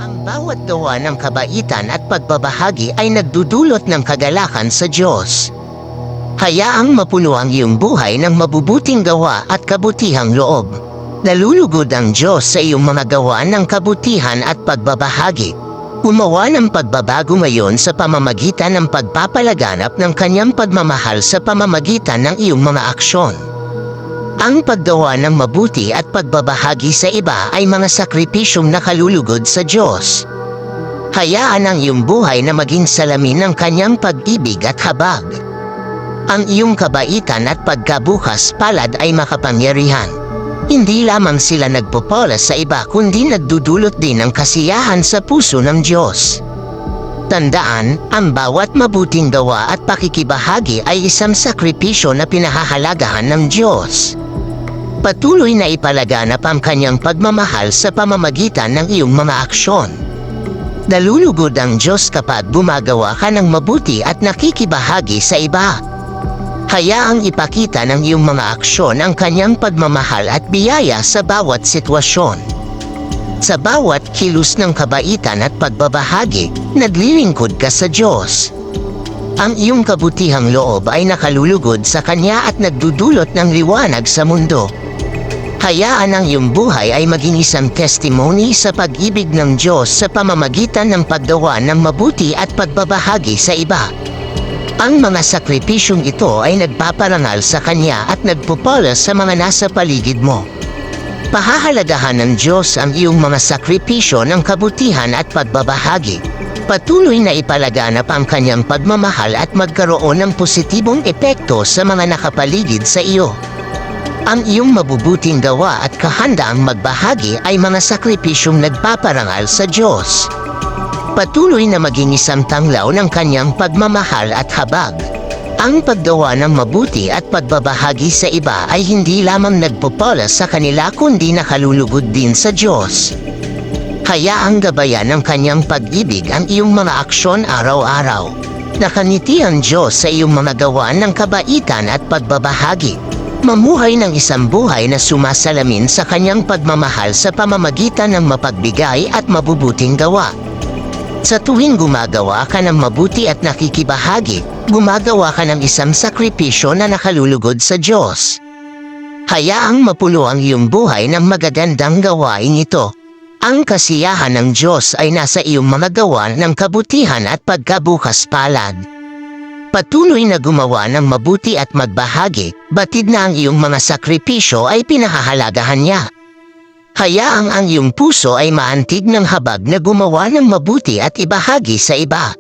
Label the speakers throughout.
Speaker 1: Ang bawat gawa ng kabaitan at pagbabahagi ay nagdudulot ng kagalakan sa Diyos. Hayaang mapuno ang iyong buhay ng mabubuting gawa at kabutihang loob. Nalulugod ang Diyos sa iyong mga gawa ng kabutihan at pagbabahagi. Gumawa ng pagbabago ngayon sa pamamagitan ng pagpapalaganap ng kanyang pagmamahal sa pamamagitan ng iyong mga aksyon. Ang paggawa ng mabuti at pagbabahagi sa iba ay mga sakripisyong nakalulugod sa Diyos. Hayaan ang iyong buhay na maging salamin ng kanyang pag-ibig at habag. Ang iyong kabaitan at pagkabukas palad ay makapangyarihan. Hindi lamang sila nagpopola sa iba kundi nagdudulot din ng kasiyahan sa puso ng Diyos. Tandaan, ang bawat mabuting gawa at pakikibahagi ay isang sakripisyo na pinahahalagahan ng Diyos. Patuloy na ipalaganap ang kanyang pagmamahal sa pamamagitan ng iyong mga aksyon. Nalulugod ang Diyos kapag gumagawa ka ng mabuti at nakikibahagi sa iba. Hayaang ipakita ng iyong mga aksyon ang kanyang pagmamahal at biyaya sa bawat sitwasyon. Sa bawat kilos ng kabaitan at pagbabahagi, naglilingkod ka sa Diyos. Ang iyong kabutihang loob ay nakalulugod sa Kanya at nagdudulot ng liwanag sa mundo. Hayaan ang iyong buhay ay maging isang testimony sa pag-ibig ng Diyos sa pamamagitan ng paggawa ng mabuti at pagbabahagi sa iba. Ang mga sakripisyong ito ay nagpaparangal sa Kanya at nagpupula sa mga nasa paligid mo. Pahahalagahan ng Diyos ang iyong mga sakripisyo ng kabutihan at pagbabahagi. Patuloy na ipalaganap ang Kanyang pagmamahal at magkaroon ng positibong epekto sa mga nakapaligid sa iyo. Ang iyong mabubuting gawa at kahandaang magbahagi ay mga sakripisyong nagpaparangal sa Diyos. Patuloy na maging isang tanglaw ng Kanyang pagmamahal at habag. Ang paggawa ng mabuti at pagbabahagi sa iba ay hindi lamang nagpopola sa kanila kundi nakalulugod din sa Diyos. Hayaang gabayan ng Kanyang pag-ibig ang iyong mga aksyon araw-araw. Nakangiti ang Diyos sa iyong mga gawa ng kabaitan at pagbabahagi. Mamuhay ng isang buhay na sumasalamin sa Kanyang pagmamahal sa pamamagitan ng mapagbigay at mabubuting gawa. Sa tuwing gumagawa ka ng mabuti at nakikibahagi, gumagawa ka ng isang sakripisyo na nakalulugod sa Diyos. Hayaang mapuno ang iyong buhay ng magagandang gawain ito. Ang kasiyahan ng Diyos ay nasa iyong mga gawa ng kabutihan at pagkabukas palad. Patuloy na gumawa ng mabuti at magbahagi, batid na ang iyong mga sakripisyo ay pinahahalagahan niya. Hayaang ang iyong puso ay maantig ng habag na gumawa ng mabuti at ibahagi sa iba.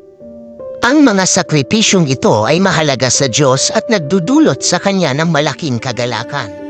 Speaker 1: Ang mga sakripisyong ito ay mahalaga sa Diyos at nagdudulot sa Kanya ng malaking kagalakan.